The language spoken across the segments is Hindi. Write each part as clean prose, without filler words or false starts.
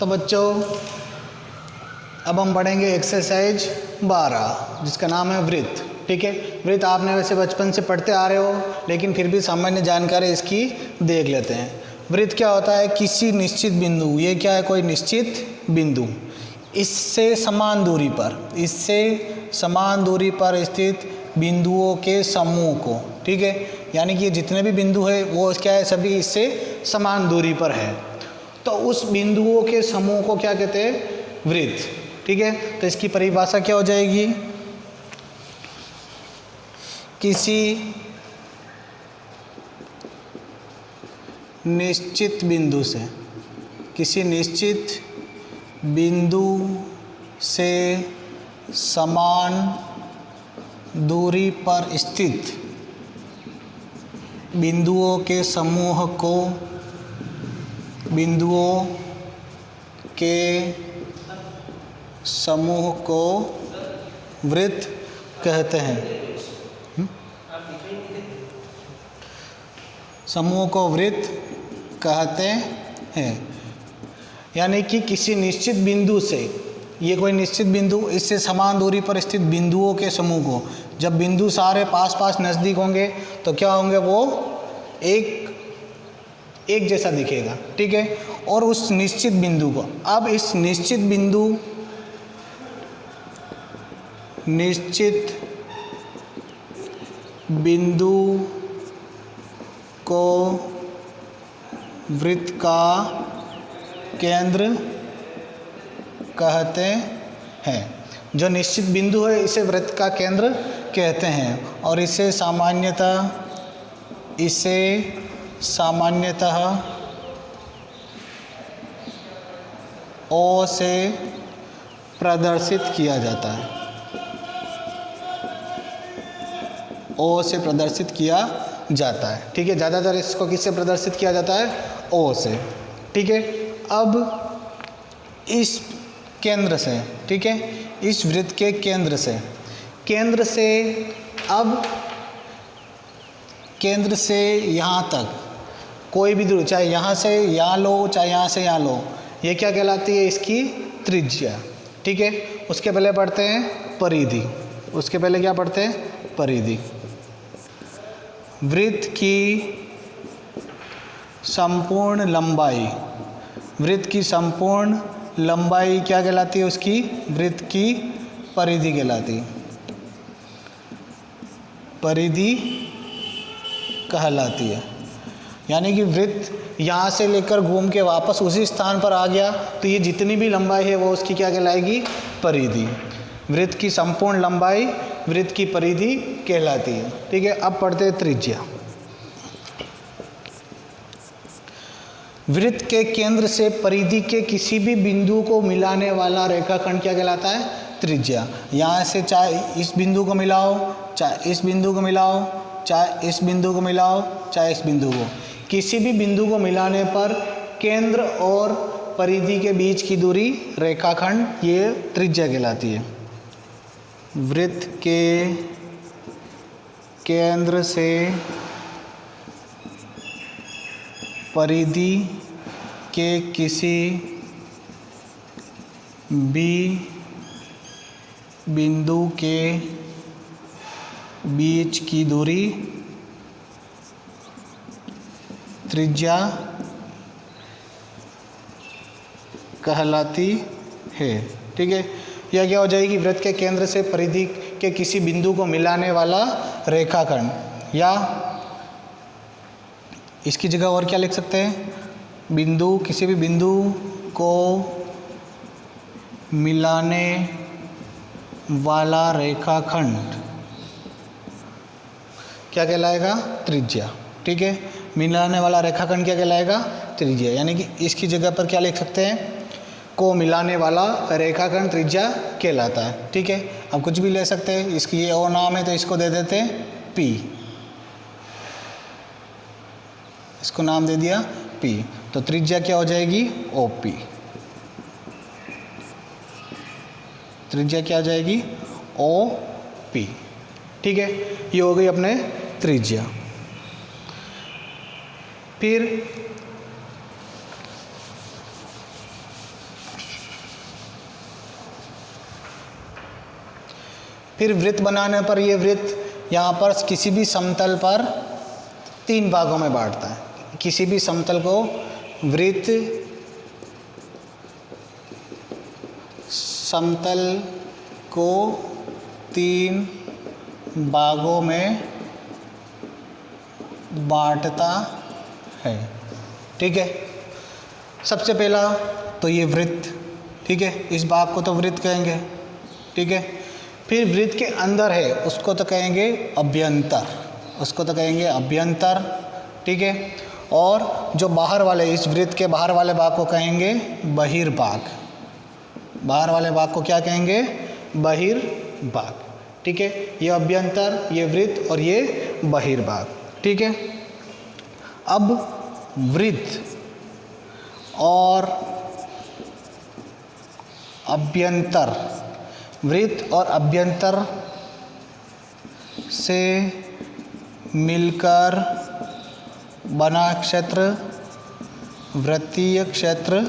तो बच्चों अब हम पढ़ेंगे एक्सरसाइज 12 जिसका नाम है वृत्त। ठीक है, वृत्त आपने वैसे बचपन से पढ़ते आ रहे हो, लेकिन फिर भी सामान्य जानकारी इसकी देख लेते हैं। वृत्त क्या होता है? किसी निश्चित बिंदु, ये क्या है? कोई निश्चित बिंदु, इससे समान दूरी पर स्थित बिंदुओं के समूह को, ठीक है, यानी कि जितने भी बिंदु है वो क्या है? सभी इससे समान दूरी पर है। तो उस बिंदुओं के समूह को क्या कहते हैं? वृत्त। ठीक है, तो इसकी परिभाषा क्या हो जाएगी? किसी निश्चित बिंदु से समान दूरी पर स्थित बिंदुओं के समूह को वृत्त कहते हैं। समूह को वृत्त कहते हैं, यानी कि किसी निश्चित बिंदु से, ये कोई निश्चित बिंदु, इससे समान दूरी पर स्थित बिंदुओं के समूह को, जब बिंदु सारे पास पास नज़दीक होंगे तो क्या होंगे? वो एक जैसा दिखेगा। ठीक है, और उस निश्चित बिंदु को, अब इस निश्चित बिंदु को वृत्त का केंद्र कहते हैं। जो निश्चित बिंदु है इसे वृत्त का केंद्र कहते हैं, और इसे सामान्यतः O से प्रदर्शित किया जाता है। O से प्रदर्शित किया जाता है। ठीक है, ज़्यादातर इसको किससे प्रदर्शित किया जाता है? O से। ठीक है, अब इस केंद्र से, ठीक है, इस वृत्त के केंद्र से यहाँ तक कोई भी दूरी, चाहे यहाँ से यहाँ लो, चाहे यहाँ से यहाँ लो, ये क्या कहलाती है? इसकी त्रिज्या। ठीक है, उसके पहले पढ़ते हैं परिधि। उसके पहले क्या पढ़ते हैं? परिधि। वृत्त की संपूर्ण लंबाई क्या कहलाती है? उसकी वृत्त की परिधि कहलाती है। परिधि कहलाती है, यानी कि वृत्त यहाँ से लेकर घूम के वापस उसी स्थान पर आ गया तो ये जितनी भी लंबाई है वो उसकी क्या कहलाएगी? परिधि। वृत्त की संपूर्ण लंबाई वृत्त की परिधि कहलाती है। ठीक है, अब पढ़ते हैं त्रिज्या। वृत्त के केंद्र से परिधि के किसी भी बिंदु को मिलाने वाला रेखाखंड क्या कहलाता है? त्रिज्या। यहाँ से चाहे इस बिंदु को मिलाओ, चाहे इस बिंदु को मिलाओ, चाहे इस बिंदु को मिलाओ, चाहे इस बिंदु को, किसी भी बिंदु को मिलाने पर केंद्र और परिधि के बीच की दूरी रेखाखंड, ये त्रिज्या कहलाती है। वृत्त के केंद्र से परिधि के किसी भी बिंदु के बीच की दूरी त्रिज्या कहलाती है। ठीक है, यह क्या हो जाएगी? वृत्त के केंद्र से परिधि के किसी बिंदु को मिलाने वाला रेखाखंड, या इसकी जगह और क्या लिख सकते हैं? बिंदु, किसी भी बिंदु को मिलाने वाला रेखाखंड क्या कहलाएगा? त्रिज्या। ठीक है, मिलाने वाला रेखाखंड क्या कहलाएगा? त्रिज्या। यानी कि इसकी जगह पर क्या लिख सकते हैं? को मिलाने वाला रेखाखंड त्रिज्या कहलाता है। ठीक है, अब कुछ भी ले सकते हैं, इसकी ये और नाम है तो इसको दे देते हैं P, इसको नाम दे दिया P, तो त्रिज्या क्या हो जाएगी? OP। त्रिज्या क्या हो जाएगी? OP। ठीक है, ये हो गई अपने त्रिज्या। फिर फिर वृत्त बनाने पर ये वृत्त यहाँ पर किसी भी समतल पर 3 भागों में बांटता है। किसी भी समतल को वृत्त समतल को 3 भागों में बांटता है। ठीक है, सबसे पहला तो ये वृत्त, ठीक है, इस भाग को तो वृत्त कहेंगे। ठीक है, फिर वृत्त के अंदर है उसको तो कहेंगे अभ्यंतर, उसको तो कहेंगे अभ्यंतर। ठीक है, और जो बाहर वाले, इस वृत्त के बाहर वाले भाग को कहेंगे बहिर्भाग। बाहर वाले भाग को क्या कहेंगे? बहिर्भाग। ठीक है, ये अभ्यंतर, ये वृत्त और ये बहिर्भाग। ठीक है, अब वृत्त और अभ्यंतर, वृत्त और अभ्यंतर से मिलकर बना क्षेत्र वृत्तीय क्षेत्र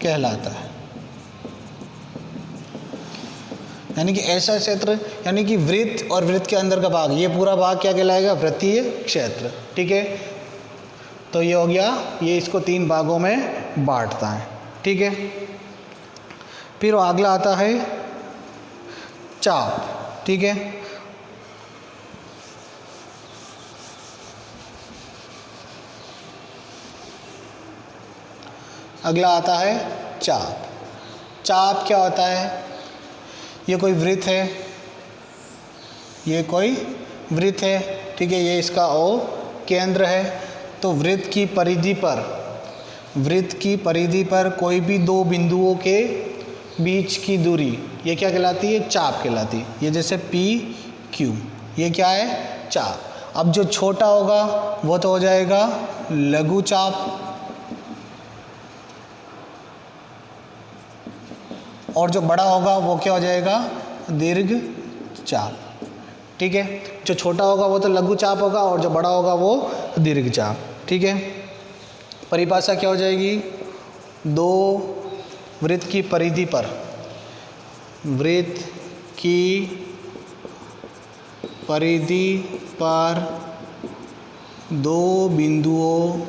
कहलाता है। यानी कि ऐसा क्षेत्र, यानी कि वृत्त और वृत्त के अंदर का भाग, ये पूरा भाग क्या कहलाएगा? वृत्तीय क्षेत्र। ठीक है, तो ये हो गया, ये इसको 3 भागों में बांटता है। ठीक है, फिर अगला आता है चाप। ठीक है, अगला आता है चाप। चाप क्या होता है? ये कोई वृत्त है, ये कोई वृत्त है। ठीक है, ये इसका ओ केंद्र है। तो वृत्त की परिधि पर, वृत्त की परिधि पर कोई भी 2 बिंदुओं के बीच की दूरी, ये क्या कहलाती है? चाप कहलाती है। ये जैसे पी क्यू, ये क्या है? चाप। अब जो छोटा होगा वो तो हो जाएगा लघु चाप, और जो बड़ा होगा वो क्या हो जाएगा? दीर्घ चाप। ठीक है, जो छोटा होगा वो तो लघु चाप होगा और जो बड़ा होगा वो दीर्घ चाप। ठीक है, परिभाषा क्या हो जाएगी? 2 वृत्त की परिधि पर, वृत्त की परिधि पर 2 बिंदुओं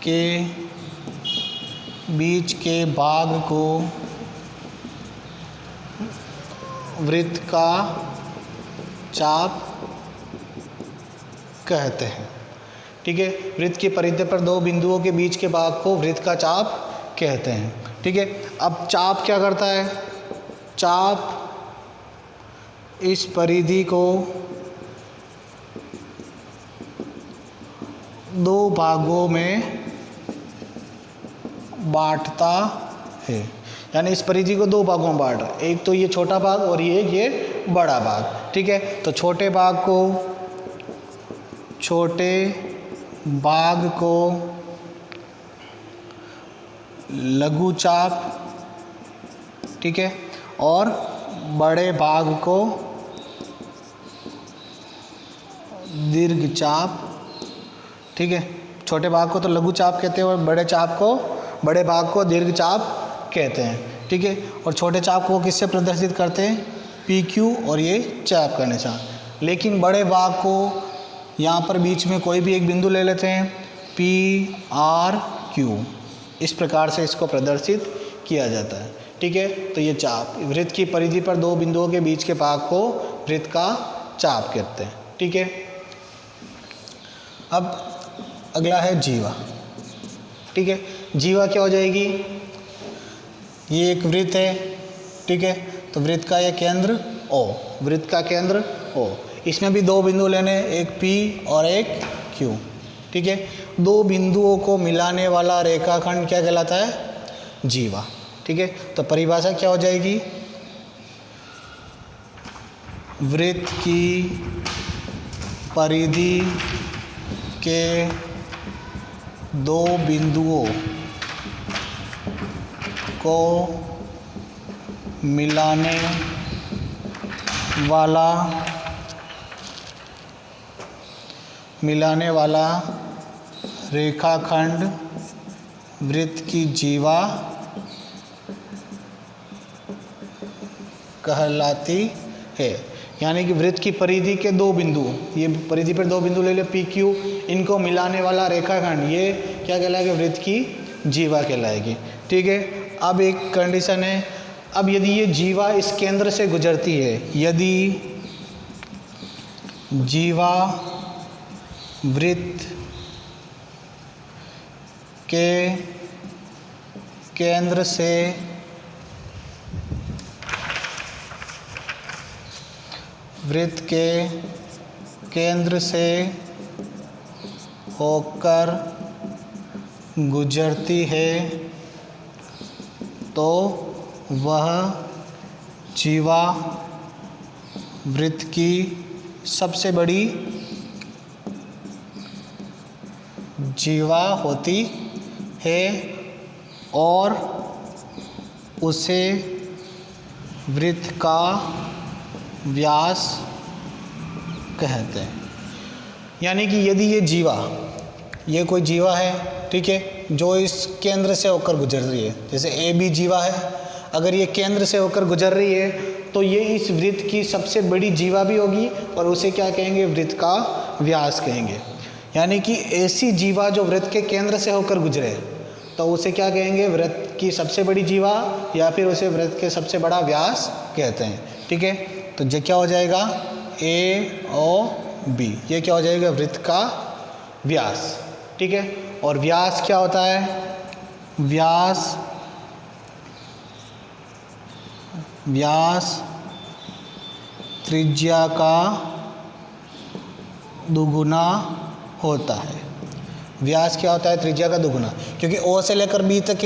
के बीच के भाग को वृत्त का चाप कहते हैं। ठीक है, वृत्त की परिधि पर 2 बिंदुओं के बीच के भाग को वृत्त का चाप कहते हैं। ठीक है, अब चाप क्या करता है? चाप इस परिधि को 2 भागों में बांटता है। यानी इस परिधि को 2 भागों में बांट रहा है, एक तो ये छोटा भाग और ये बड़ा भाग। ठीक है, तो छोटे भाग को लघु चाप, ठीक है, और बड़े भाग को दीर्घ चाप। ठीक है, छोटे भाग को तो लघु चाप कहते हैं और बड़े भाग को दीर्घ चाप कहते हैं। ठीक है, और छोटे चाप को किससे प्रदर्शित करते हैं? पी क्यू और ये चाप का निशान। लेकिन बड़े भाग को यहाँ पर बीच में कोई भी एक बिंदु ले लेते हैं, पी आर क्यू, इस प्रकार से इसको प्रदर्शित किया जाता है। ठीक है, तो ये चाप, वृत्त की परिधि पर 2 बिंदुओं के बीच के भाग को वृत्त का चाप कहते हैं। ठीक है, अब अगला है जीवा। ठीक है, जीवा क्या हो जाएगी? ये एक वृत्त है। ठीक है, तो वृत्त का ये केंद्र ओ, वृत्त का केंद्र ओ, इसमें भी 2 बिंदु लेने, एक P और एक Q। ठीक है, 2 बिंदुओं को मिलाने वाला रेखाखंड क्या कहलाता है? जीवा। ठीक है, तो परिभाषा क्या हो जाएगी? वृत्त की परिधि के 2 बिंदुओं को मिलाने वाला रेखाखंड वृत्त की जीवा कहलाती है। यानी कि वृत्त की परिधि के दो बिंदु, ये परिधि पर दो बिंदु ले लो पी क्यू, इनको मिलाने वाला रेखाखंड ये क्या कहलाएगा? वृत्त की जीवा कहलाएगी। ठीक है। अब एक कंडीशन है, अब यदि ये जीवा इस केंद्र से गुजरती है, यदि जीवा वृत्त के केंद्र से होकर गुजरती है तो वह जीवा वृत्त की सबसे बड़ी जीवा होती है और उसे वृत्त का व्यास कहते हैं। यानी कि यदि ये जीवा, ये कोई जीवा है, ठीक है, जो इस केंद्र से होकर गुजर रही है, जैसे ए बी जीवा है, अगर ये केंद्र से होकर गुजर रही है तो ये इस वृत्त की सबसे बड़ी जीवा भी होगी और उसे क्या कहेंगे? वृत्त का व्यास कहेंगे। यानी कि ऐसी जीवा जो वृत्त के केंद्र से होकर गुजरे तो उसे क्या कहेंगे? वृत्त की सबसे बड़ी जीवा या फिर उसे वृत्त के सबसे बड़ा व्यास कहते हैं। ठीक है। तो ये क्या हो जाएगा? ए ओ बी, ये क्या हो जाएगा? वृत्त का व्यास। ठीक है। और व्यास क्या होता है? व्यास त्रिज्या का दुगुना होता है। व्यास क्या होता है? त्रिज्या का दुगुना, क्योंकि ओ से लेकर बी तक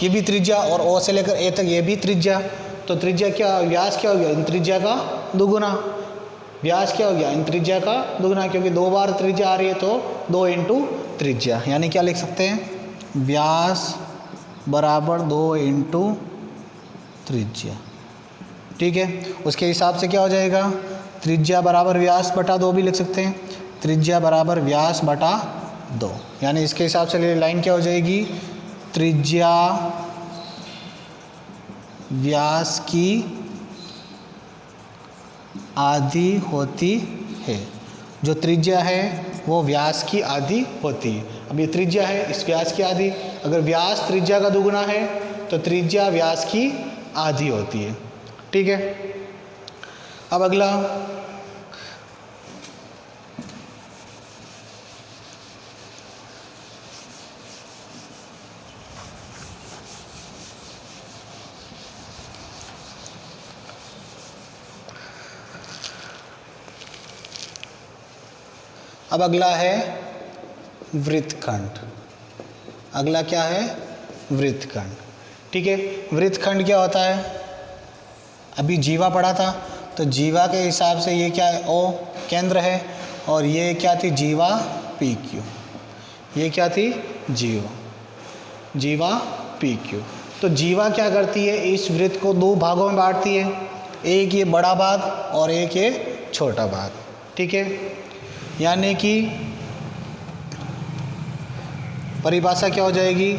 ये भी त्रिज्या और ओ से लेकर ए तक ये भी त्रिज्या, तो त्रिज्या क्या, व्यास क्या हो गया? इन त्रिज्या का दुगुना। व्यास क्या हो गया? इन त्रिज्या का दुगुना, क्योंकि 2 बार त्रिज्या आ रही है तो 2 इंटू त्रिज्या। यानी क्या लिख सकते हैं? व्यास बराबर 2 इंटू त्रिज्या। ठीक है। उसके हिसाब से क्या हो जाएगा? त्रिज्या बराबर व्यास बटा 2 भी लिख सकते हैं। त्रिज्या बराबर व्यास बटा 2, यानी इसके हिसाब से लाइन क्या हो जाएगी? त्रिज्या व्यास की आधी होती है। जो त्रिज्या है वो व्यास की आधी होती है। अब ये त्रिज्या है, इस व्यास की आधी, अगर व्यास त्रिज्या का दुगुना है तो त्रिज्या व्यास की आधी होती है। ठीक है। अब अगला, है वृत्तखंड। अगला क्या है? वृत्तखंड। ठीक है। वृत्तखंड क्या होता है? अभी जीवा पढ़ा था, तो जीवा के हिसाब से ये क्या है? ओ केंद्र है और ये क्या थी? जीवा पी क्यू। ये क्या थी? जीवा पी क्यू। तो जीवा क्या करती है? इस वृत्त को 2 भागों में बांटती है, एक ये बड़ा भाग और एक ये छोटा भाग। ठीक है। यानी कि परिभाषा क्या हो जाएगी?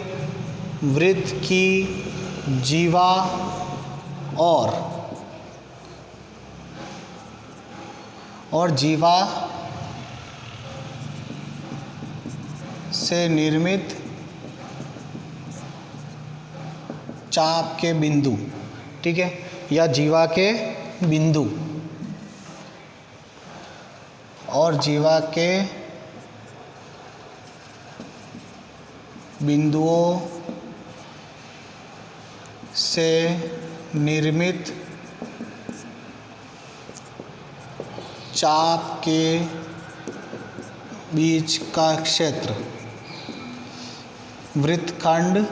वृत्त की जीवा और जीवा से निर्मित चाप के बिंदु, ठीक है, या जीवा के बिंदु और जीवा के बिंदुओं से निर्मित चाप के बीच का क्षेत्र वृत्तखंड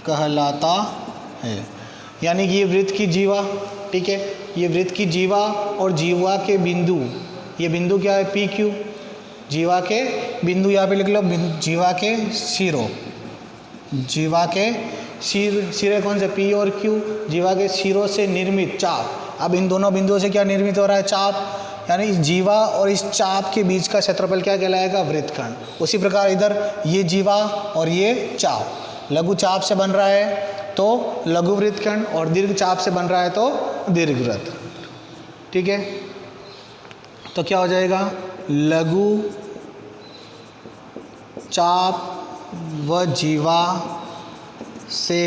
कहलाता है। यानी कि ये वृत्त की जीवा, ठीक है, ये वृत्त की जीवा और जीवा के बिंदु, ये बिंदु क्या है? P Q. जीवा के बिंदु यहाँ पे लिख लो, जीवा के सिरों, जीवा के सिरे कौन से? पी और क्यू। जीवा के सिरों से निर्मित चाप। अब इन दोनों बिंदुओं से क्या निर्मित हो रहा है? चाप। यानी इस जीवा और इस चाप के बीच का क्षेत्रफल क्या कहलाएगा? वृत्तखंड। उसी प्रकार इधर ये जीवा और ये चाप लघु चाप से बन रहा है, तो लघु वृत्तखंड, और दीर्घ चाप से बन रहा है तो दीर्घवृत्त। ठीक है, तो क्या हो जाएगा, लघु चाप व जीवा से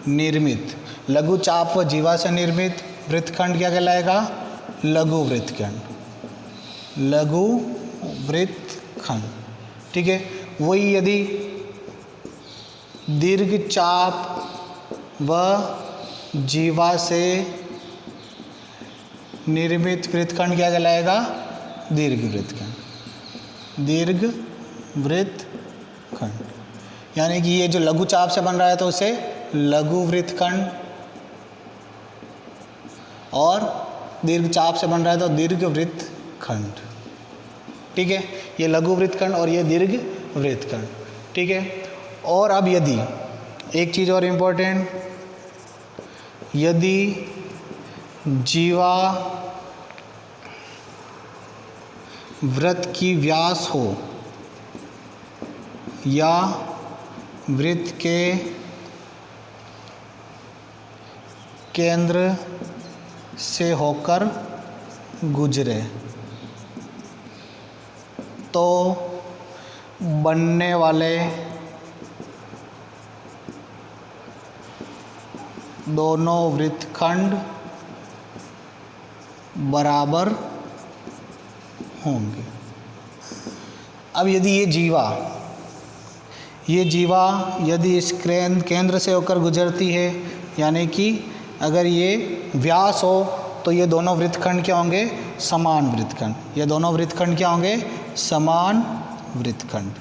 निर्मित, लघु चाप व जीवा से निर्मित वृत्तखंड क्या कहलाएगा, लघु वृत्तखंड, लघु वृत्तखंड। ठीक है, वही यदि दीर्घ चाप व जीवा से निर्मित वृत्तखंड क्या कहलाएगा, दीर्घ वृत्तखंड, दीर्घ वृत्तखंड। यानी कि ये जो लघु चाप से बन रहा है तो उसे लघु वृत्तखंड, और दीर्घ चाप से बन रहा है तो दीर्घ वृत्तखंड। ठीक है, ये लघु वृत्तखंड और ये दीर्घ वृत्तखंड। ठीक है, और अब यदि एक चीज़ और इम्पोर्टेंट, यदि जीवा वृत्त की व्यास हो या वृत्त के केंद्र से होकर गुजरे तो बनने वाले दोनों वृत्तखंड बराबर होंगे। अब यदि ये जीवा यदि इस केंद्र से होकर गुजरती है, यानी कि अगर ये व्यास हो तो ये दोनों वृत्तखंड क्या होंगे, समान वृत्तखंड। ये दोनों वृत्तखंड क्या होंगे, समान वृत्तखंड।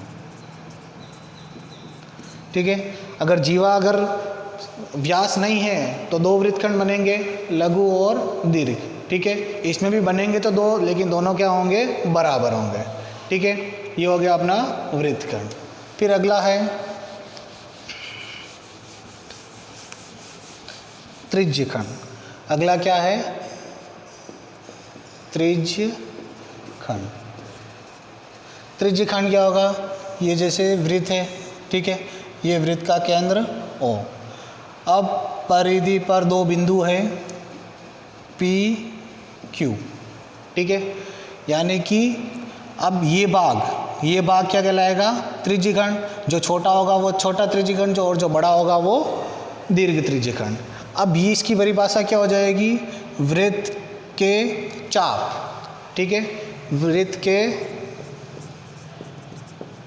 ठीक है, अगर जीवा अगर व्यास नहीं है तो दो वृत्तखंड बनेंगे, लघु और दीर्घ। ठीक है, इसमें भी बनेंगे तो दो, लेकिन दोनों क्या होंगे, बराबर होंगे। ठीक है, ये हो गया अपना वृत्तखंड। फिर अगला है त्रिज्यखंड। अगला क्या है, त्रिज्यखंड। त्रिज्यखंड क्या होगा, ये जैसे वृत्त है, ठीक है, ये वृत्त का केंद्र O। अब परिधि पर दो बिंदु है P Q। ठीक है, यानी कि अब ये भाग क्या कहलाएगा, त्रिज्यखंड। जो छोटा होगा वो छोटा त्रिज्यखंड, और जो बड़ा होगा वो दीर्घ त्रिज्यखंड। अब ये इसकी परिभाषा क्या हो जाएगी, वृत्त के चाप। ठीक है, वृत्त के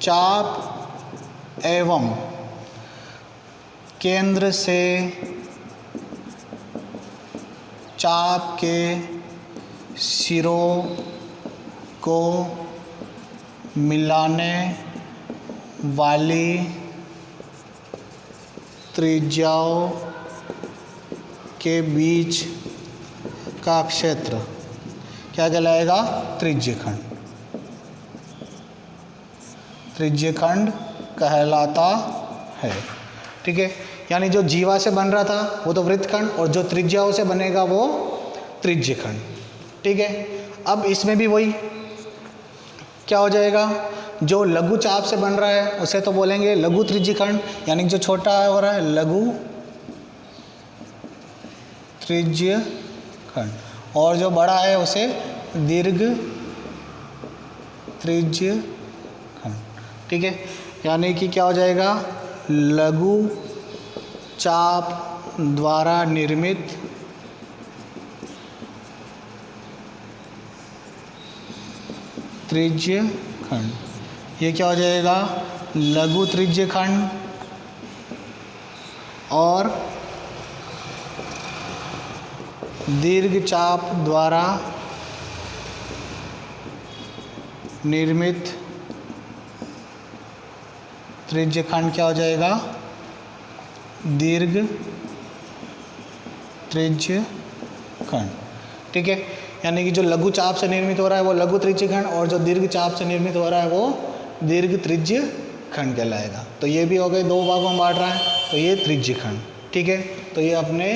चाप एवं केंद्र से चाप के सिरों को मिलाने वाली त्रिज्याओं के बीच का क्षेत्र क्या कहलाएगा, त्रिज्यखंड। त्रिज्यखंड कहलाता है। ठीक है, यानी जो जीवा से बन रहा था वो तो वृत्तखंड, और जो त्रिज्याओं से बनेगा वो त्रिज्यखंड। ठीक है, अब इसमें भी वही क्या हो जाएगा, जो लघु चाप से बन रहा है उसे तो बोलेंगे लघु त्रिज्यखंड, यानी जो छोटा हो रहा है लघु त्रिज्यखंड, और जो बड़ा है उसे दीर्घ त्रिज्यखंड। ठीक है, यानी कि क्या हो जाएगा, लघु चाप द्वारा निर्मित त्रिज्यखंड, ये क्या हो जाएगा, लघु त्रिज्यखंड, और दीर्घ चाप द्वारा निर्मित त्रिज्यखंड क्या हो जाएगा, दीर्घ त्रिज्यखंड। ठीक है, यानी कि जो लघु चाप से निर्मित हो रहा है वो लघु त्रिज्यखंड, और जो दीर्घ चाप से निर्मित हो रहा है वो दीर्घ त्रिज्यखंड कहलाएगा। तो ये भी हो गए, दो भागों में बांट रहा है, तो ये त्रिज्यखंड। ठीक है, तो ये अपने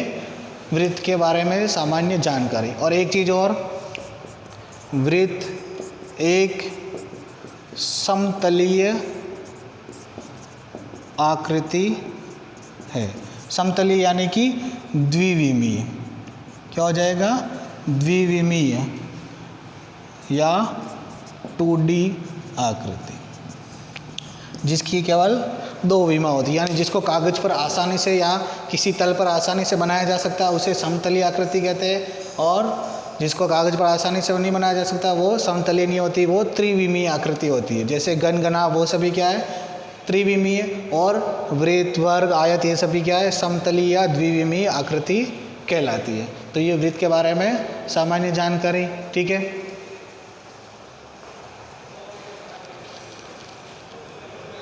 वृत्त के बारे में सामान्य जानकारी। और एक चीज़ और, वृत्त एक समतलीय आकृति है। समतलीय यानी कि द्विविमीय, क्या हो जाएगा, द्विविमीय या 2D आकृति, जिसकी केवल 2 विमा होती है, यानी जिसको कागज पर आसानी से या किसी तल पर आसानी से बनाया जा सकता है उसे समतलीय आकृति कहते हैं, और जिसको कागज पर आसानी से नहीं बनाया जा सकता वो समतलीय नहीं होती, वो त्रिविमीय आकृति होती है। जैसे गणगणा वो सभी क्या है, त्रिविमीय, और वृत्त, वर्ग, आयत ये सभी क्या है, समतलीय या द्विविमीय आकृति कहलाती है। तो ये वृत्त के बारे में सामान्य जानकारी, ठीक है।